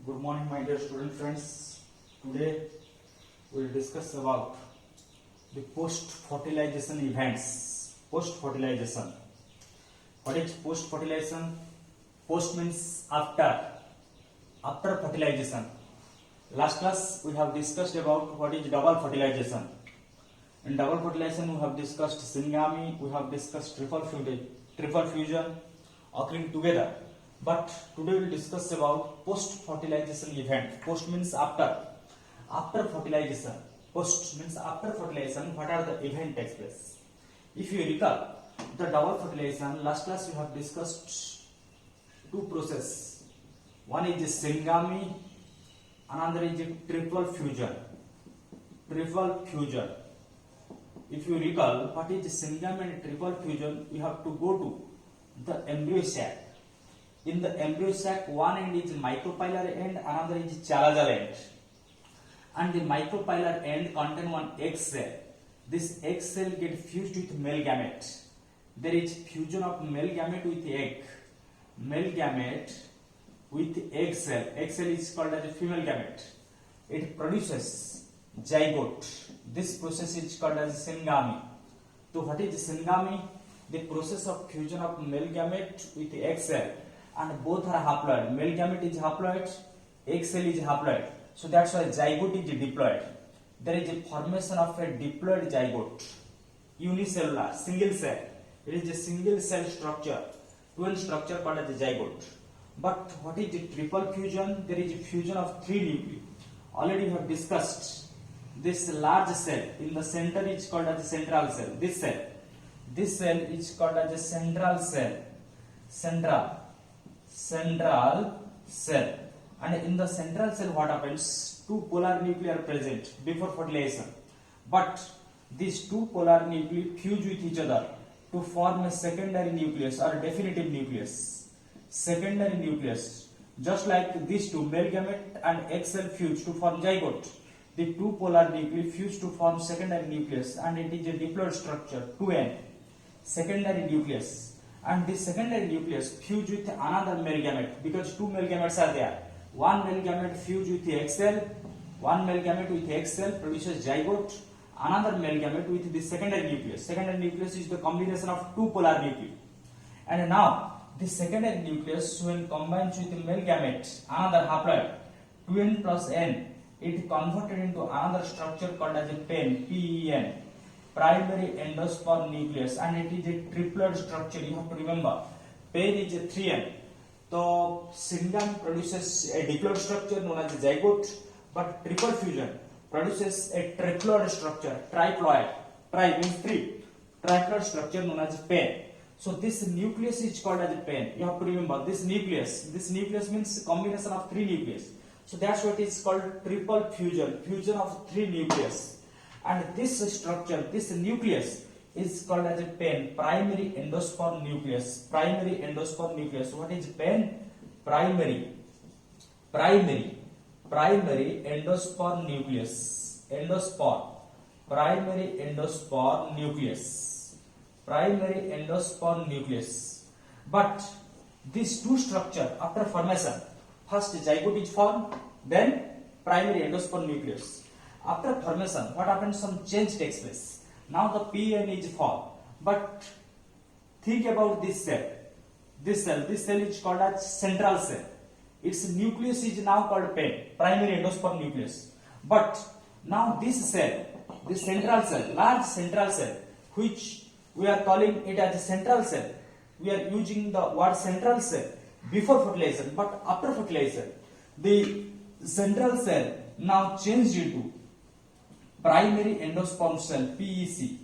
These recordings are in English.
Good morning, my dear student friends. Today we will discuss about the post-fertilization events. Post-fertilization. What is post-fertilization? Post means after. After fertilization. Last class we have discussed about what is double fertilization. In double fertilization we have discussed syngamy, we have discussed triple fusion occurring together. But today we will discuss about post-fertilization event. Post means after. After fertilization. Post means after fertilization. What are the event takes place? If you recall, the double fertilization, last class we have discussed two processes. One is syngamy, another is triple fusion. Triple fusion. If you recall, what is syngamy and triple fusion? You have to go to the embryo sac. In the embryo sac, one end is micropylar end, another is chalazal end. And the micropylar end contain one egg cell. This egg cell get fused with male gamete. There is fusion of male gamete with egg. Male gamete with egg cell. Egg cell is called as a female gamete. It produces zygote. This process is called as syngamy. So what is syngamy? The process of fusion of male gamete with egg cell. And both are haploid. Male gamete is haploid, egg cell is haploid. So that's why zygote is diploid. There is a formation of a diploid zygote, unicellular, single cell. It is a single cell structure, twin structure called as a zygote. But what is the triple fusion? There is a fusion of three nuclei. Already we have discussed this large cell in the center is called as a central cell. This cell is called as a central cell. Central cell. And in the central cell what happens? Two polar nuclei are present before fertilization. But these two polar nuclei fuse with each other to form a secondary nucleus or definitive nucleus. Secondary nucleus. Just like these two, male gamete and egg cell fuse to form zygote. The two polar nuclei fuse to form secondary nucleus, and it is a diploid structure, 2N. Secondary nucleus. And this secondary nucleus fuse with another male gamete because two male gametes are there. One male gamete fuse with the egg cell, one male gamete with egg cell produces zygote, another male gamete with the secondary nucleus. Secondary nucleus is the combination of two polar nuclei. And now the secondary nucleus when combines with the male gamete, another haploid, 2n plus n, it converted into another structure called as a PEN. Primary endosperm nucleus, and it is a triploid structure. You have to remember, pair is a 3N. So syngamy produces a diploid structure known as a zygote, but triple fusion produces a triploid structure, triploid. Tri means three. Triploid structure known as a PEN. So this nucleus is called as a PEN. You have to remember this nucleus. This nucleus means combination of three nucleus. So that's what is called triple fusion. Fusion of three nucleus. And this structure, this nucleus is called as a PEN, primary endosperm nucleus. Primary endosperm nucleus. What is PEN? Primary endosperm nucleus. Primary endosperm nucleus. But these two structure after formation, first zygote is formed, then primary endosperm nucleus. After formation, what happens? Some change takes place. Now the PN is formed. But think about this cell. This cell is called as central cell. Its nucleus is now called PEN, primary endosperm nucleus. But now this cell, this central cell, large central cell, which we are calling it as a central cell. We are using the word central cell before fertilization, but after fertilization, the central cell now changed into primary endosperm cell, PEC,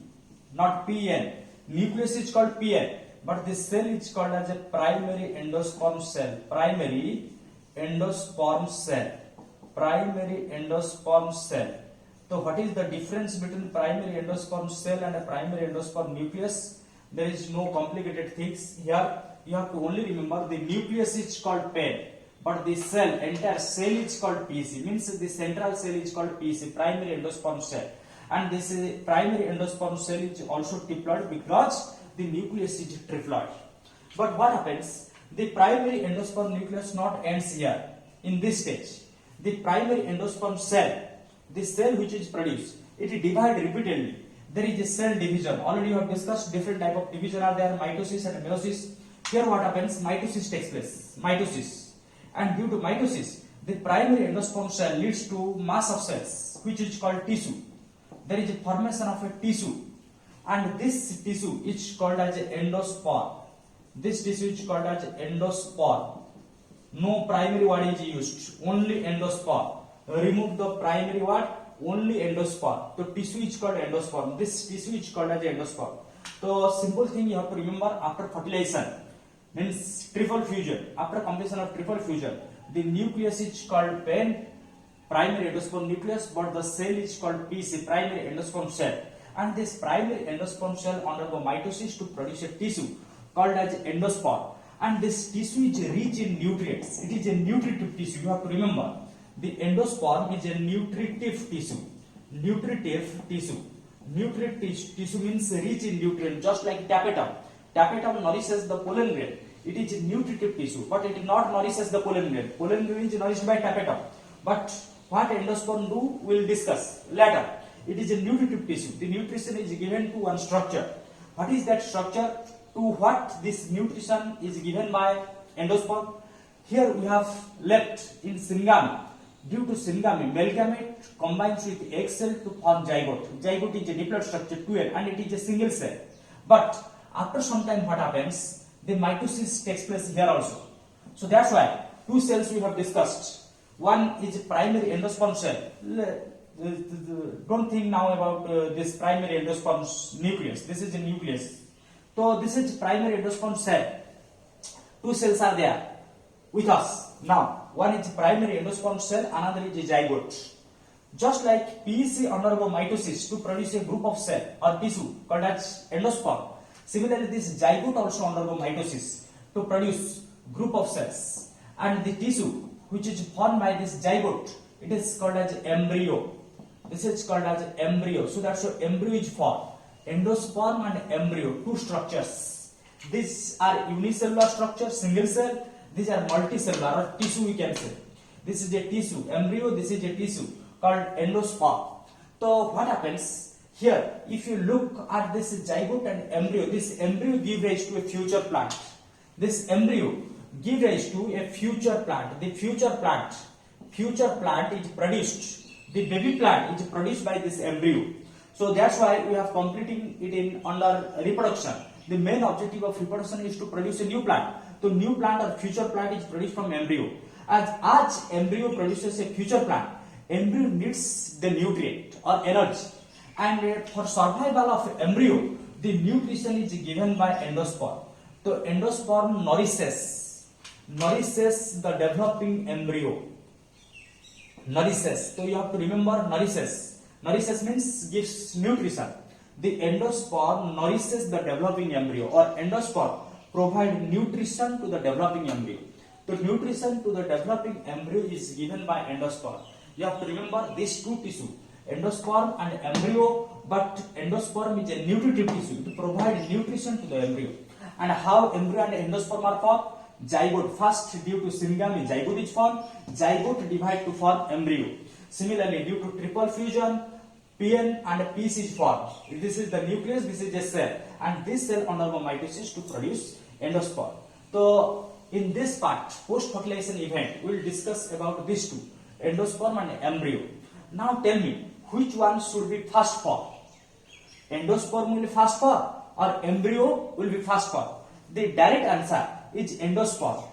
not PN. Nucleus is called PN, but this cell is called as a primary endosperm cell. Primary endosperm cell. So what is the difference between primary endosperm cell and a primary endosperm nucleus? There is no complicated things here. You have to only remember the nucleus is called PEN. But the cell, entire cell is called PEC. Means the central cell is called PEC, primary endosperm cell. And this primary endosperm cell is also diploid because the nucleus is triploid. But what happens? The primary endosperm nucleus not ends here. in this stage, the primary endosperm cell, the cell which is produced, it divides repeatedly. There is a cell division. Already you have discussed different type of division are there, mitosis and meiosis. Here what happens? Mitosis takes place. Mitosis. And due to mitosis, the primary endosperm cell leads to mass of cells, which is called tissue. There is a formation of a tissue, and this tissue is called as endospore. This tissue is called as endospore. No primary word is used, only endospore. Remove the primary word, only endospore. So tissue is called endospore. This tissue is called as endospore. So simple thing you have to remember, after fertilization means triple fusion. After completion of triple fusion, the nucleus is called pen, primary endosperm nucleus, but the cell is called PC, primary endosperm cell. And this primary endosperm cell undergo mitosis to produce a tissue called as endospore. And this tissue is rich in nutrients. It is a nutritive tissue. You have to remember, the endosperm is a nutritive tissue. Nutritive tissue. Nutritive tissue means rich in nutrients, just like tapetum. Tapetum nourishes the pollen grain. It is a nutritive tissue, but it not nourishes the pollen grain. Pollen grain is nourished by tapetum. But what endosperm do, we will discuss later. It is a nutritive tissue. The nutrition is given to one structure. What is that structure? To what this nutrition is given by endosperm? Here we have left in syngamy. Due to syngamy, male gamete combines with egg cell to form zygote. Zygote is a diploid structure 2N, and it is a single cell. But after some time what happens? The mitosis takes place here also. So that's why two cells we have discussed. One is primary endosperm cell. Don't think now about this primary endosperm nucleus. This is a nucleus. So this is primary endosperm cell. Two cells are there with us. Now, one is primary endosperm cell, another is a zygote. Just like PEC undergo mitosis to produce a group of cell or tissue called as endosperm, similarly this zygote also undergo mitosis to produce group of cells. And the tissue which is formed by this zygote, it is called as embryo. This is called as embryo. So that's why embryo is formed. Endosperm and embryo, two structures. These are unicellular structure, single cell. These are multicellular or tissue we can say. This is a tissue, embryo, this is a tissue called endosperm. So what happens here, if you look at this zygote and embryo, this embryo gives rise to a future plant. This embryo gives rise to a future plant. The future plant is produced. The baby plant is produced by this embryo. So that's why we have completing it in under reproduction. The main objective of reproduction is to produce a new plant. So new plant or future plant is produced from embryo. As embryo produces a future plant, embryo needs the nutrient or energy. And for survival of embryo, the nutrition is given by endosperm. So endosperm nourishes the developing embryo. Nourishes. So you have to remember nourishes. Nourishes means gives nutrition. The endosperm nourishes the developing embryo, or endosperm provide nutrition to the developing embryo. The nutrition to the developing embryo is given by endosperm. You have to remember these two tissues, endosperm and embryo, but endosperm is a nutritive tissue. It provides nutrition to the embryo. And how embryo and endosperm are formed? Zygote. First, due to syngamy, zygote is formed. Zygote divide to form embryo. Similarly, due to triple fusion, PN and PC is formed. This is the nucleus, this is a cell, and this cell undergo mitosis to produce endosperm. So, in this part, post-fertilization event, we will discuss about these two, endosperm and embryo. Now tell me, which one should be first formed? Endosperm will be first formed or embryo will be first formed? The direct answer is endosperm.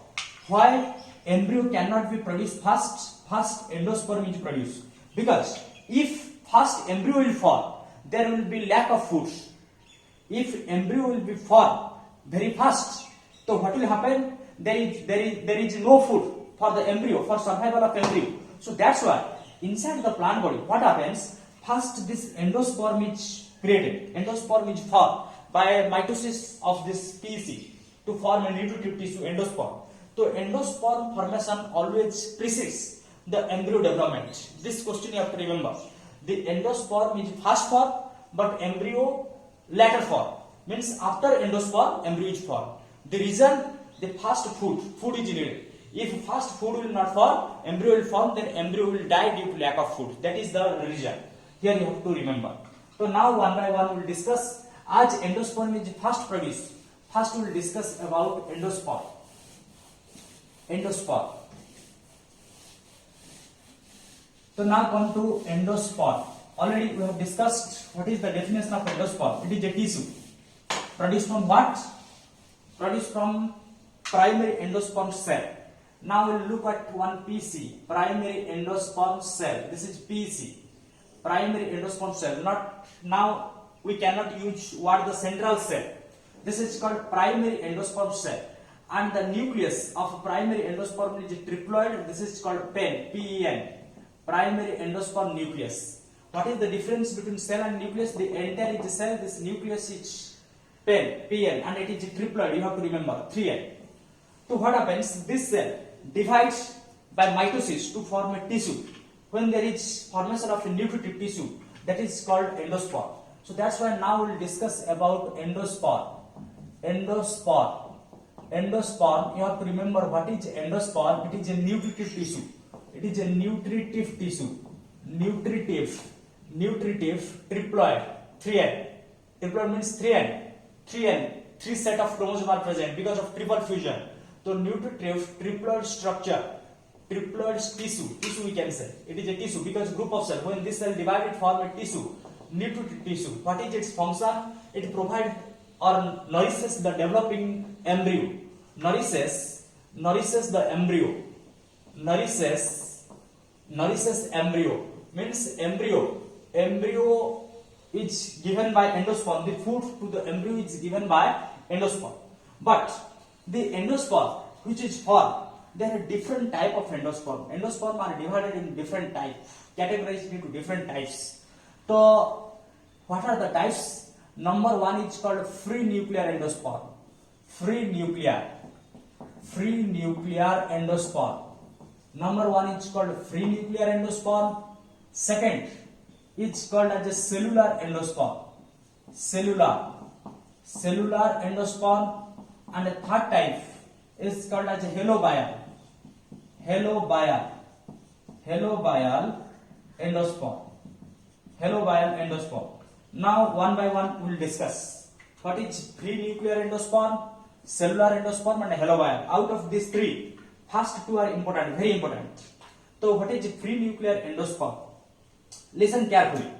Why embryo cannot be produced first? First endosperm is produced. Because if first embryo will form, there will be lack of food. If embryo will be formed very fast, so what will happen? There is no food for the embryo, for survival of embryo. So that's why inside the plant body, what happens? First this endosperm is created. Endosperm is formed by mitosis of this PEC to form a nutritive tissue, endosperm. So endosperm formation always precedes the embryo development. This question you have to remember. The endosperm is first formed, but embryo later formed. Means after endosperm, embryo is formed. The reason, the first food is needed. If first food will not form, embryo will form, then embryo will die due to lack of food. That is the reason. Here you have to remember. So now one by one we will discuss. As endosperm is first produced, first we will discuss about endosperm. Endosperm. So now come to endosperm. Already we have discussed what is the definition of endosperm. It is a tissue produced from what? Produced from primary endosperm cell. Now we will look at one PC, primary endosperm cell. This is PC, primary endosperm cell. Not now we cannot use what the central cell. This is called primary endosperm cell. And the nucleus of primary endosperm is triploid. This is called PEN, PEN, primary endosperm nucleus. What is the difference between cell and nucleus? The entire is cell, this nucleus is PEN, PN, and it is triploid. You have to remember 3N. So what happens? This cell divides by mitosis to form a tissue. When there is formation of a nutritive tissue, that is called endosperm. So that's why now we will discuss about endosperm. Endosperm. Endosperm, you have to remember what is endosperm. It is a nutritive tissue. It is a nutritive tissue. Nutritive, triploid, 3N. Triploid means 3N. 3N, 3 set of chromosomes are present because of triple fusion. So nutritive triploid structure, triploid tissue we can say. It is a tissue because group of cells. When this cell divided form a tissue, nutritive tissue. What is its function? It provides or nourishes the developing embryo. Nourishes the embryo. Nourishes embryo. Means embryo is given by endosperm. The food to the embryo is given by endosperm. But the endosperm which is formed, there are different type of endosperm. Endosperm are divided in different types, categorized into different types. So what are the types? Number one is called free nuclear endosperm. Free nuclear endosperm. Number one is called free nuclear endosperm. Second, it's called as a cellular endosperm. Cellular endosperm. And the third type is called as a halobial endosperm. Halobial endosperm. Now one by one we will discuss what is free nuclear endosperm, cellular endosperm, and halobial. Out of these three, first two are important, very important. So what is free nuclear endosperm? Listen carefully.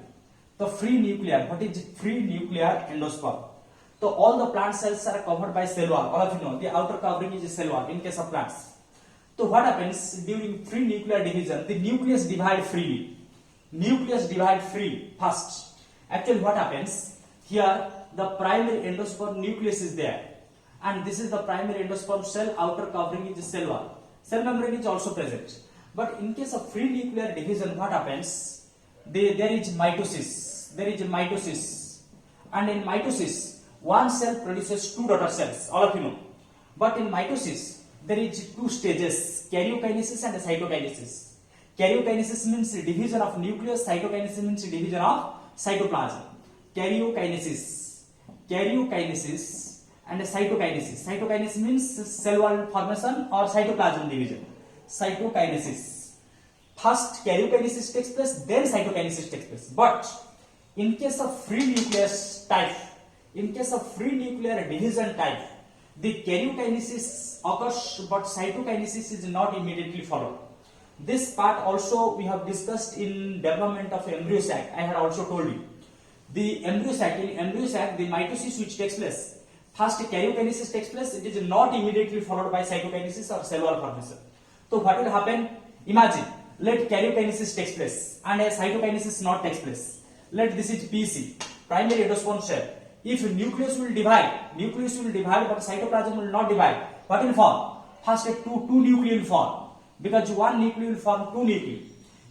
The free nuclear, what is free nuclear endosperm? So all the plant cells are covered by cell wall. All of you know the outer covering is a cell wall in case of plants. So what happens during free nuclear division? The nucleus divide freely. First. Actually what happens? Here the primary endosperm nucleus is there. And this is the primary endosperm cell. Outer covering is a cell wall. Cell membrane is also present. But in case of free nuclear division, what happens? There is mitosis. And in mitosis, one cell produces two daughter cells. All of you know. But in mitosis, there is two stages: karyokinesis and cytokinesis. Karyokinesis means division of nucleus. Cytokinesis means division of cytoplasm. Karyokinesis and cytokinesis. Cytokinesis means cell wall formation or cytoplasm division. Cytokinesis. First karyokinesis takes place, then cytokinesis takes place. But in case of free nucleus type, in case of free nuclear division type, the karyokinesis occurs, but cytokinesis is not immediately followed. This part also we have discussed in development of embryo sac. I had also told you. The embryo sac, in embryo sac, the mitosis which takes place, first karyokinesis takes place, it is not immediately followed by cytokinesis or cell wall formation. So what will happen? Imagine, let karyokinesis takes place and a cytokinesis not takes place. Let this is PC, primary endosperm cell. If nucleus will divide, but cytoplasm will not divide. What will form? First two nuclei will form, because one nuclei will form two nuclei.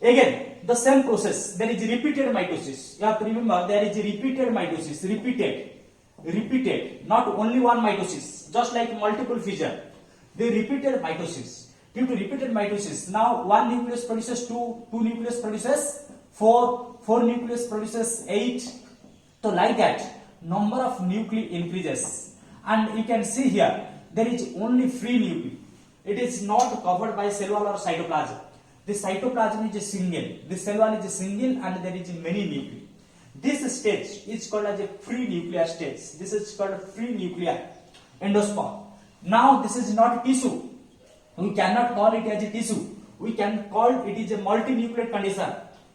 Again, the same process. There is repeated mitosis. You have to remember there is repeated mitosis. Repeated. Not only one mitosis. Just like multiple fission. The repeated mitosis. Due to repeated mitosis, now one nucleus produces two nucleus produces four nucleus produces 8. So like that, number of nuclei increases. And you can see here, there is only free nuclei. It is not covered by cell wall or cytoplasm. The cytoplasm is a single, the cell wall is a single, and there is many nuclei. This stage is called as a free nuclear stage. This is called free nuclear endosperm. Now this is not tissue. We cannot call it as a tissue. We can call it is a multinucleate condition.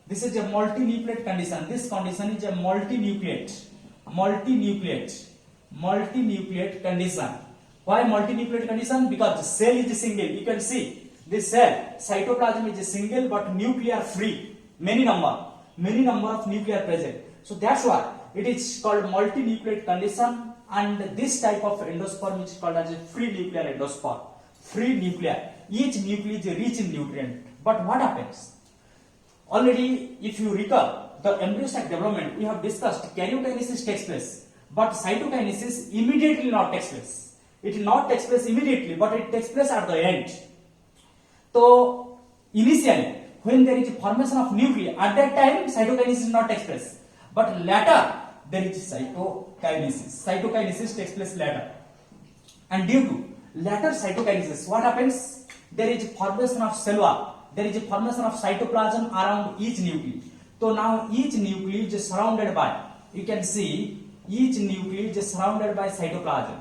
This is a multinucleate condition. This condition is a multinucleate condition. Why multinucleate condition? Because the cell is single. You can see this cell cytoplasm is single but nuclear free. Many number of nuclear present. So that's why it is called multinucleate condition, and this type of endosperm is called as a free nuclear endosperm. Free nuclear. Each nuclei is rich in nutrient. But what happens? Already, if you recall the embryo sac development, we have discussed karyokinesis takes place, but cytokinesis immediately not takes place. It not takes place immediately, but it takes place at the end. So initially, when there is formation of nuclei, at that time cytokinesis not takes place, but later there is cytokinesis. Cytokinesis takes place later, and due to later cytokinesis, what happens? There is formation of cell wall. There is a formation of cytoplasm around each nuclei. So now each nuclei is surrounded by, you can see each nuclei is surrounded by cytoplasm.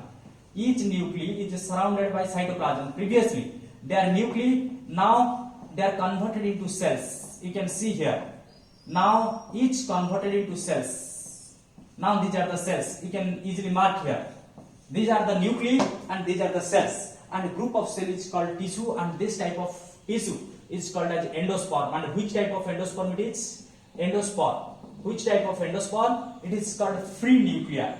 Each nuclei is surrounded by cytoplasm. Previously they are nuclei, now they are converted into cells. You can see here. Now each converted into cells. Now these are the cells. You can easily mark here. These are the nuclei and these are the cells. And a group of cells is called tissue, and this type of tissue is called as endosperm. And which type of endosperm it is? Endosperm. Which type of endosperm? It is called free nuclear.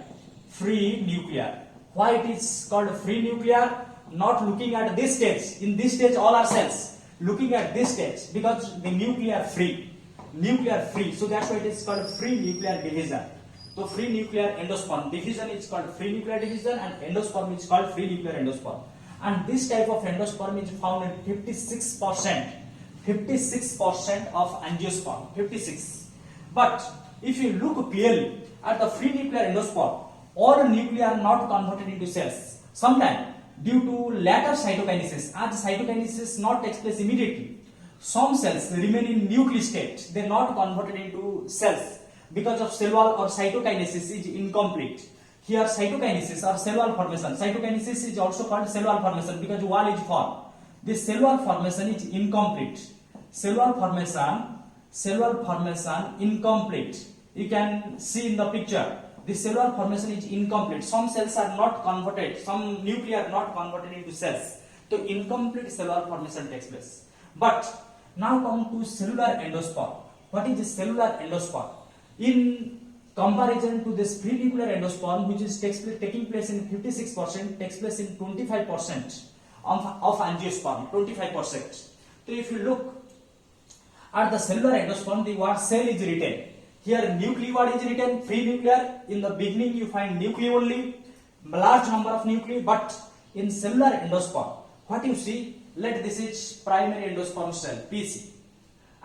Free nuclear. Why it is called free nuclear? Not looking at this stage. In this stage all are cells. Looking at this stage because the nuclear free. Nuclear free. So that's why it is called free nuclear division. So free nuclear endosperm division is called free nuclear division, and endosperm is called free nuclear endosperm. And this type of endosperm is found in 56% of angiosperm, 56. But if you look clearly at the free nuclear endosperm, all nuclei are not converted into cells. Sometimes due to later cytokinesis, as cytokinesis not takes place immediately, some cells remain in nuclear state. They are not converted into cells because of cell wall or cytokinesis is incomplete. Here cytokinesis or cell wall formation. Cytokinesis is also called cell wall formation because wall is formed. This cell wall formation is incomplete. Cell wall formation incomplete. You can see in the picture. The cell wall formation is incomplete. Some cells are not converted. Some nuclei are not converted into cells. So incomplete cell wall formation takes place. But now come to cellular endosperm. What is the cellular endosperm? In comparison to this free nuclear endosperm, which is taking place in 56%, takes place in 25% of angiosperm, 25%. So if you look at the cellular endosperm, the word cell is written. Here nuclei word is written, free nuclear. In the beginning you find nuclei only, large number of nuclei, but in cellular endosperm, what you see, this is primary endosperm cell, PC.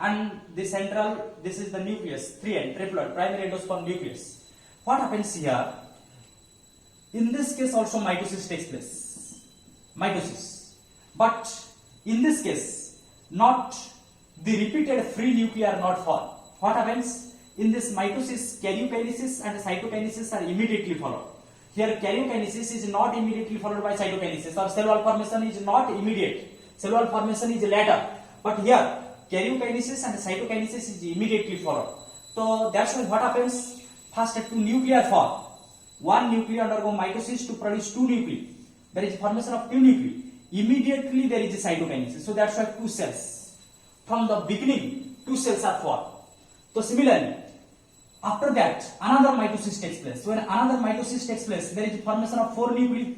And the central, this is the nucleus, 3N, triploid, primary endosperm nucleus. What happens here? In this case also mitosis takes place. Mitosis. But in this case, not the repeated free nuclei are not formed. What happens? In this mitosis, karyokinesis and cytokinesis are immediately followed. Here karyokinesis is not immediately followed by cytokinesis, or cell wall formation is not immediate. Cell wall formation is later. But here karyokinesis and cytokinesis is immediately followed. So that's why what happens? First two nuclei are formed. One nuclei undergo mitosis to produce two nuclei. There is formation of two nuclei. Immediately there is a cytokinesis. So that's why two cells. From the beginning, two cells are formed. So similarly, after that, another mitosis takes place. When another mitosis takes place, there is formation of four nuclei.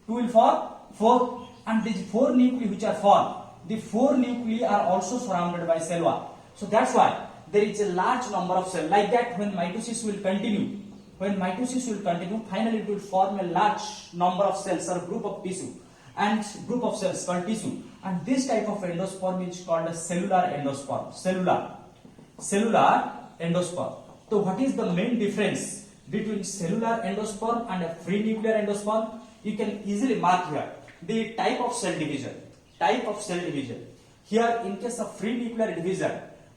Two will form four, and these four nuclei which are formed, the four nuclei are also surrounded by cell wall. So that's why there is a large number of cells. Like that, when mitosis will continue, finally it will form a large number of cells or group of tissue, and group of cells called tissue. And this type of endosperm is called a cellular endosperm. Cellular endosperm. So what is the main difference between cellular endosperm and a free nuclear endosperm? You can easily mark here the type of cell division. type of cell division. Here, in case of free nuclear division,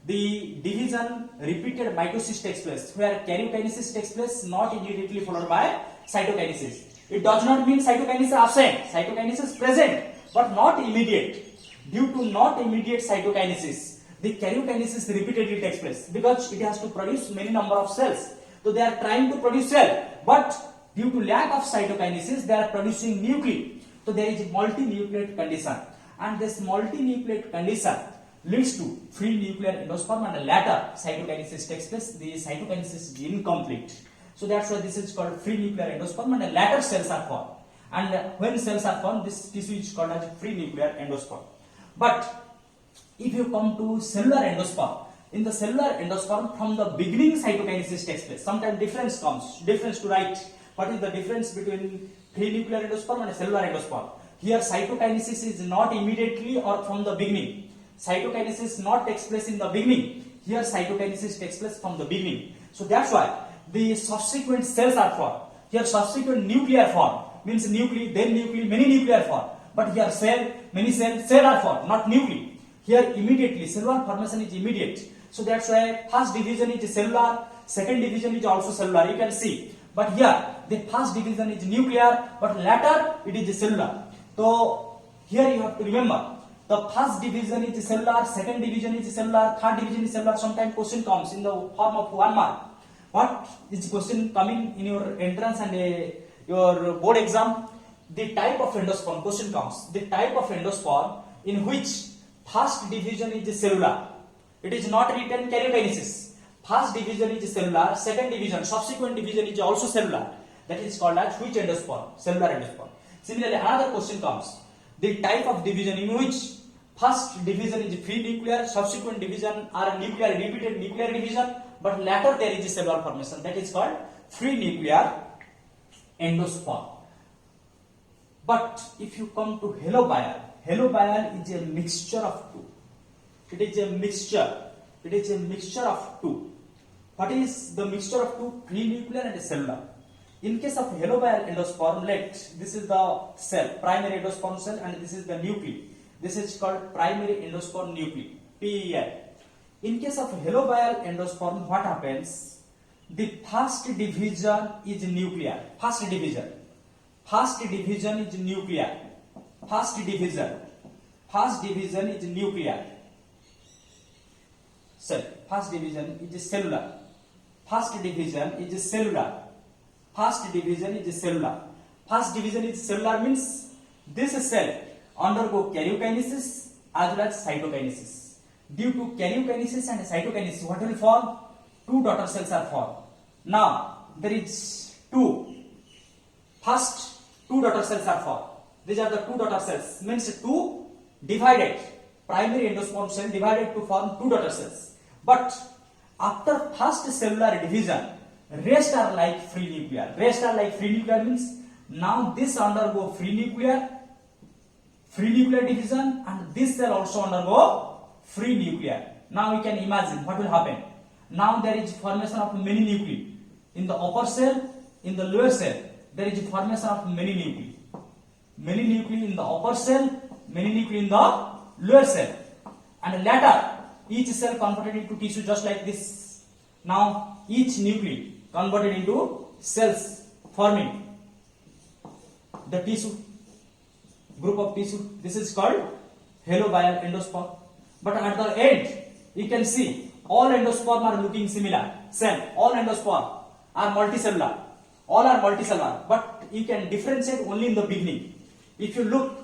the division repeated mitosis takes place, where karyokinesis takes place, not immediately followed by cytokinesis. It does not mean cytokinesis absent. Cytokinesis is present, but not immediate. Due to not immediate cytokinesis, the karyokinesis repeatedly takes place because it has to produce many number of cells. So they are trying to produce cell, but due to lack of cytokinesis, they are producing nuclei. So there is multinucleate condition, and this multinucleate condition leads to free nuclear endosperm, and later cytokinesis takes place. The cytokinesis is incomplete. So that's why this is called free nuclear endosperm, and later cells are formed. And when cells are formed, this tissue is called as free nuclear endosperm. But if you come to cellular endosperm, in the cellular endosperm, from the beginning cytokinesis takes place. Sometimes difference to write. What is the difference between free nuclear endosperm and cellular endosperm? Here cytokinesis is not immediately or from the beginning. Cytokinesis not takes place in the beginning. Here cytokinesis takes place from the beginning. So that's why the subsequent cells are formed. Here subsequent nuclear form means nuclei, then nuclei, many nuclear form. But here cell, many cell are formed, not nuclei. Here immediately, cellular formation is immediate. So that's why first division is cellular, second division is also cellular. You can see. But here the first division is nuclear, but later it is cellular. So here you have to remember, the first division is cellular, second division is cellular, third division is cellular. Sometimes question comes in the form of 1 mark. What is question coming in your entrance and your board exam? The type of endosperm question comes. The type of endosperm in which first division is cellular. It is not written karyokinesis. First division is cellular, second division, subsequent division is also cellular. That is called as which endosperm? Cellular endosperm. Similarly, another question comes. The type of division in which first division is free nuclear, subsequent division are nuclear, repeated nuclear division, but later there is a cellular formation. That is called free nuclear endosperm. But if you come to halobial is a mixture of two. It is a mixture of two. What is the mixture of two? Free nuclear and cellular. In case of halobial endosperm, this is the cell, primary endosperm cell, and this is the nuclei. This is called primary endosperm nuclei, PEN. In case of halobial endosperm, what happens? The first division is nuclear. First division is nuclear. First division is nuclear. Cell. First division is cellular. First division is cellular. First division is cellular means this cell undergo karyokinesis as well as cytokinesis. Due to karyokinesis and cytokinesis, what will form? Two daughter cells are formed. Now there is first two daughter cells are formed. These are the two daughter cells. Means two divided. Primary endosperm cell divided to form two daughter cells. But after first cellular division, rest are like free nuclear. Rest are like free nuclear means now this undergo free nuclear division, and this cell also undergo free nuclear. Now you can imagine what will happen. Now there is formation of many nuclei. In the upper cell, in the lower cell, there is formation of many nuclei. Many nuclei in the upper cell, many nuclei in the lower cell. And later, each cell converted into tissue just like this. Now, each nuclei converted into cells forming the tissue, group of tissue. This is called halobial endosperm. But at the end, you can see all endosperm are looking similar. Same. All endosperm are multicellular. All are multicellular. But you can differentiate only in the beginning. If you look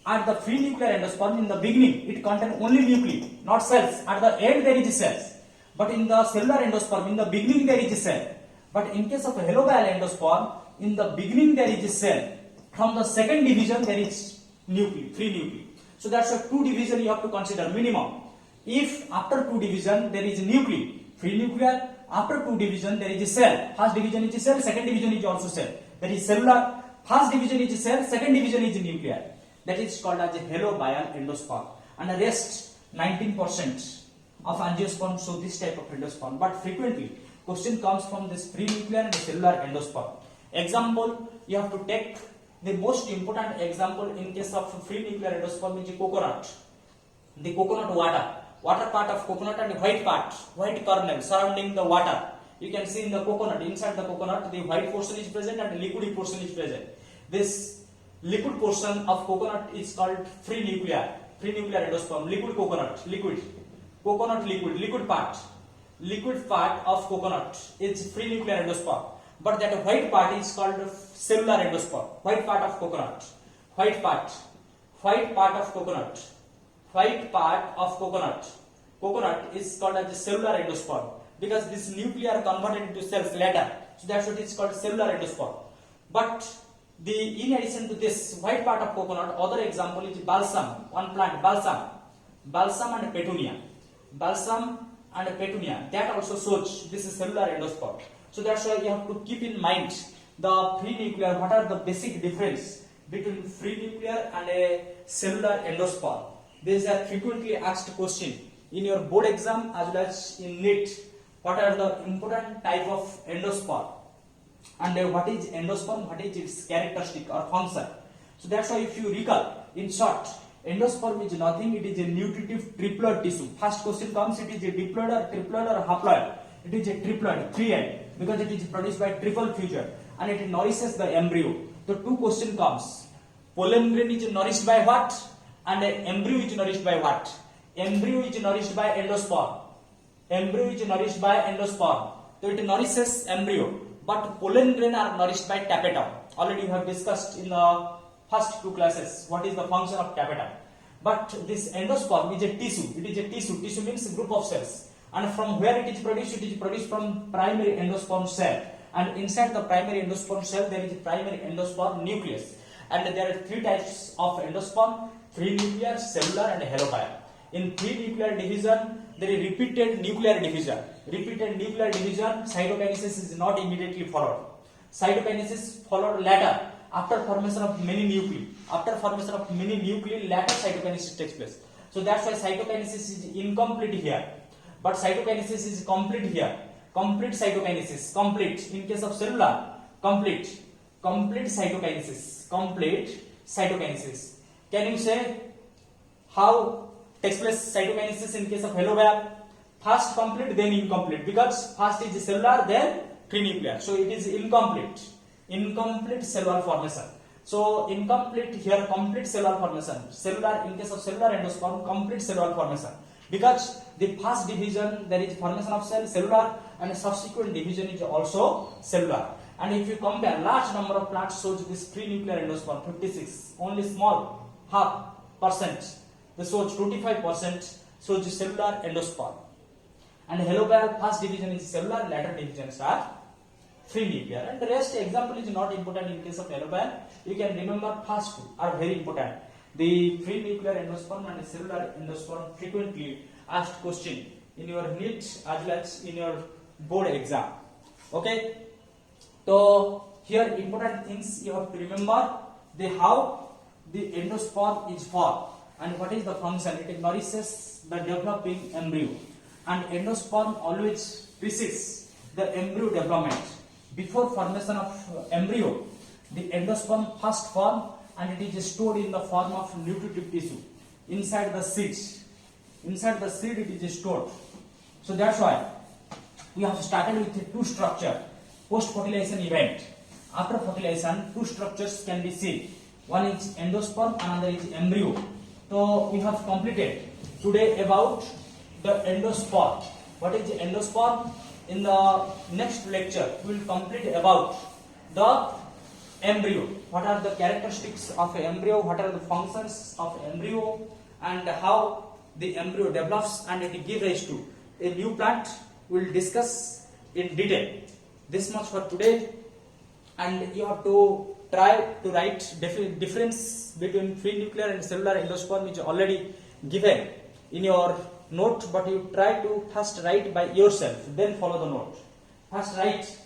at the free nuclear endosperm, in the beginning it contains only nuclei, not cells. At the end there is cells. But in the cellular endosperm, in the beginning there is a cell. But in case of a halobial endosperm, in the beginning there is a cell. From the second division there is nuclei, free nuclei. So that's a two division you have to consider minimum. If after two division there is nuclei, free nuclear, after two division there is a cell. First division is a cell, second division is also cell. That is cellular. First division is a cell, second division is nuclear. That is called as a halobial endosperm. And the rest 19% of angiosperm show this type of endosperm. But frequently question comes from this free nuclear and cellular endosperm. Example, you have to take The most important example in case of free nuclear endosperm is coconut. The coconut water part of coconut and white kernel surrounding the water. You can see in the coconut, inside the coconut, the white portion is present and liquid portion is present. This liquid portion of coconut is called free nuclear endosperm. Liquid part of coconut is free nuclear endosperm. But that white part is called cellular endosperm. White part of coconut is called as the cellular endosperm, because this nuclear converted into cells later, so that's what is called cellular endosperm. But in addition to this white part of coconut, other example is balsam, one plant, balsam and petunia, that also shows this is cellular endosperm. So that's why you have to keep in mind the free nuclear, what are the basic difference between free nuclear and a cellular endosperm. These are frequently asked question in your board exam as well as in NEET. What are the important type of endosperm and what is endosperm, what is its characteristic or function. So that's why if you recall, in short, endosperm is nothing, it is a nutritive triploid tissue. First question comes, it is a diploid or triploid or haploid. It is a triploid, 3N, because it is produced by triple fusion and it nourishes the embryo. The two question comes, pollen grain is nourished by what and embryo is nourished by what? Embryo is nourished by endosperm. So it nourishes embryo, but pollen grain are nourished by tapetum. Already you have discussed in the first two classes what is the function of tapetum. But this endosperm is a tissue. It is a tissue. Tissue means a group of cells. And from where it is produced? It is produced from primary endosperm cell. And inside the primary endosperm cell, there is a primary endosperm nucleus. And there are three types of endosperm: free nuclear, cellular, and halobial. In free nuclear division, there is repeated nuclear division. Cytokinesis is not immediately followed. Cytokinesis followed later, after formation of many nuclei. Later cytokinesis takes place. So that's why cytokinesis is incomplete here. But cytokinesis is complete here. Complete cytokinesis. Complete. In case of cellular, complete cytokinesis. Can you say how takes place cytokinesis in case of halobial? First complete, then incomplete, because first is cellular, then free nuclear. So it is incomplete cellular formation. So incomplete here, complete cellular formation. Cellular, in case of cellular endosperm, complete cellular formation. Because the first division, there is formation of cellular, and subsequent division is also cellular. And if you compare, large number of plants shows this free nuclear endosperm, 56, only small % this shows 25% shows cellular endosperm. And halobial, first division is cellular, later divisions are free nuclear. And the rest example is not important in case of halobial. You can remember first two are very important. The free nuclear endosperm and the cellular endosperm frequently asked question in your NEET as well as in your board exam. Okay. So here important things you have to remember: how the endosperm is formed and what is the function. It nourishes the developing embryo, and endosperm always precedes the embryo development. Before formation of embryo, the endosperm first form and it is stored in the form of nutritive tissue inside the seed. It is stored. So that's why we have started with two structure. Post fertilization event. After fertilization, two structures can be seen. One is endosperm, another is embryo. So we have completed today about the endosperm. What is the endosperm? In the next lecture, we will complete about the embryo. What are the characteristics of embryo? What are the functions of embryo? And how the embryo develops and it gives rise to a new plant? We will discuss in detail. This much for today. And you have to try to write difference between free nuclear and cellular endosperm, which is already given in your note, but you try to first write by yourself, then follow the note. First write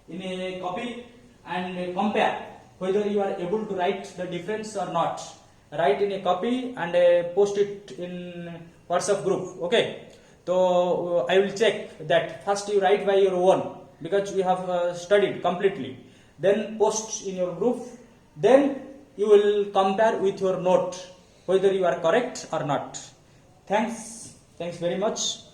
in a copy and compare whether you are able to write the difference or not. Write in a copy and post it in WhatsApp group. Okay. So I will check that. First you write by your own, because we have studied completely. Then post in your group. Then you will compare with your note whether you are correct or not. Thanks very much.